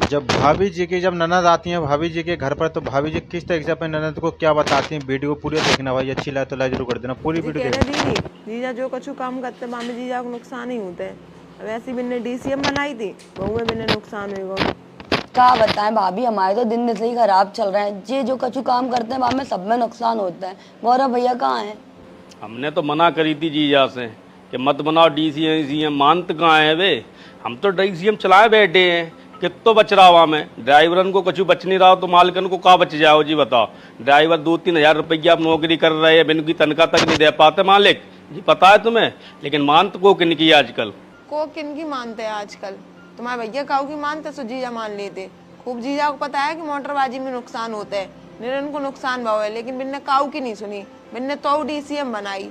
जब भाभी जी की जब ननद आती हैं भाभी जी के घर पर, तो भाभी जी किस तरीके से अपने ननद को क्या बताती हैं? वीडियो पूरी देखना भाई, अच्छी लगे तो लाइक जरूर कर देना, पूरी जी वीडियो कह देखना। रहे दीदी जीजा जो कछु काम करते मामे जीजा को नुकसान ही होते हैं। अब ऐसी बिन्ने डीसीएम बनाई थी बहू में बिन्ने नुकसान हुएगा। क्या बताएं भाभी, हमारे तो दिन से ही खराब चल रहे हैं। जे जो कछु काम करते हैं वहाँ में सब में नुकसान होता है। गौरव भैया कहाँ हैं? हमने तो मना करी थी जीजा से कि मत बनाओ डीसीएम, मानत कहाँ है वे? हम तो डीसीएम चलाए बैठे हैं, कितो बच रहा हुआ में ड्राइवरन को कुछ बच नहीं रहा हो तो मालिकन को कहाँ बच जाओ जी बताओ। ड्राइवर 2-3 हज़ार रुपया आप नौकरी कर रहे हैं, बिन की तनख्वाह तक नहीं दे पाते मालिक जी, पता है तुम्हें। लेकिन मानत को किन की आजकल को किन की मानते हैं आजकल? तुम्हारे भैया काऊ की मानते सो जीजा मान लेते। खूब जीजा को पता है कि मोटरबाजी में नुकसान होता है, निरन को नुकसान भाव है, लेकिन बिन्ने काऊ की नहीं सुनी, बिन्ने तो डीसीएम बनाई।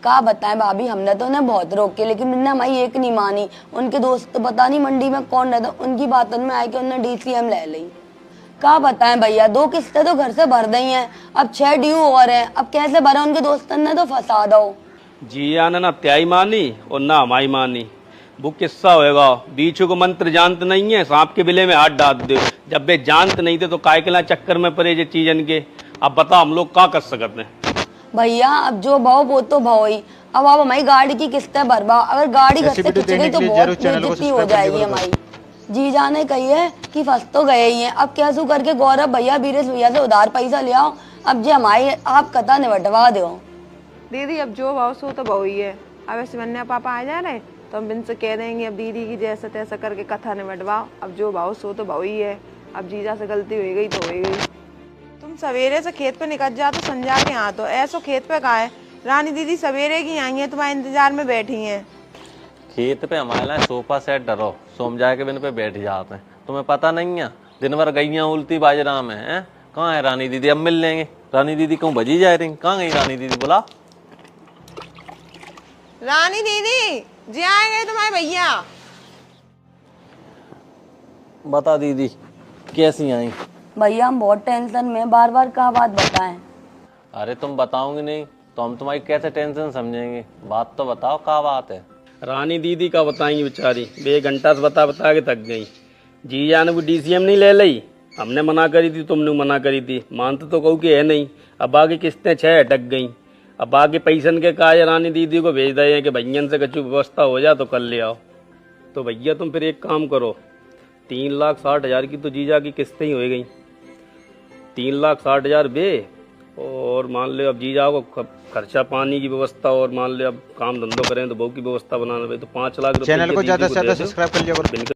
क्या बताएं भाभी, हमने तो उन्हें बहुत रोके लेकिन उन्होंने हमारी एक नहीं मानी। उनके दोस्त तो पता नहीं मंडी में कौन रहता, उनकी बातों में आए कि उन्होंने डीसीएम ले ली। क्या बताएं भैया, 2 किस्तें तो घर से भर दी हैं, अब 6 ड्यू और हैं। अब कैसे भरा? उनके दोस्तों ने तो फंसा दो। जिया ने ना त्याई मानी और ना हमारी मानी। वो किस्सा होएगा, बीचू को मंत्र जानते नहीं है, सांप के बिले में हाथ डाल दो। जब वे जानते नहीं थे तो काय के चक्कर में पड़े जे चीजन के। अब बता हम लोग क्या कर सकते हैं भैया? अब जो भाव वो तो भाव ही। अब आप हमारी गाड़ी की किस्तें भरवा, अगर गाड़ी घर से खिंच गई तो बहुत बेइज्जती हो जाएगी हमारी। जीजा ने कही है कि फंस तो गए ही हैं, अब कैसे करके गौरव भैया बीरेश भैया से उधार पैसा ले आओ। अब जो हमारी आप कथा निबटवा दो। दीदी अब जो भाव सो तो भाव ही है। अब ऐसे बनने पापा आ जा रहे तो हम इनसे कह देंगे अब दीदी की जैसा तैसा करके कथा निबटवाओ। अब जो भाव सो तो भाव ही है। अब जीजा से गलती हो गई तो हो गई। तुम सवेरे से खेत पे निकल जा तो संजा के आ, तो ऐसो खेत पे कहा है? रानी दीदी सवेरे की आई है, तुम्हारे इंतजार में बैठी हैं। खेत पे हमारे लिए सोफा सेट डरो, सोम जाके बिन पे बैठ जाते हैं। तुम्हें पता नहीं है, दिन भर गईयां उल्टी बाजरा में हैं। कहाँ है रानी दीदी? अब मिल लेंगे। रानी दीदी कहूँ बजी जा रही, कहाँ गई रानी दीदी? बुला रानी दीदी जी आएंगे तुम्हारे भैया। बता दीदी कैसी आई? भैया हम बहुत टेंशन में, बार बार क्या बात बताएं? अरे तुम बताओगे नहीं तो हम तुम्हारी कैसे टेंशन समझेंगे? बात तो बताओ, क्या बात है? रानी दीदी का बताएंगी बेचारी, 1 घंटा से बता बता के थक गई। जीजा ने वो डीसीएम नहीं ले ली, हमने मना करी थी, तुमने मना करी थी, मानते तो कहू कि है नहीं। अब आगे किस्तें 6 अटक गई। अब आगे पैसन के कहा रानी दीदी को भेज दे कि भैया से कछु व्यवस्था हो जाए तो कर ले आओ। तो भैया तुम फिर एक काम करो, 3,60,000 की तो जीजा की किस्तें ही हो गई। 3,60,000 बे, और मान लो अब जीजा को खर्चा पानी की व्यवस्था, और मान लो अब काम धंधो करें तो बहू की व्यवस्था बनाना, तो 5 लाख रुपए चैनल को ज्यादा से ज्यादा सब्सक्राइब कर लिया करो।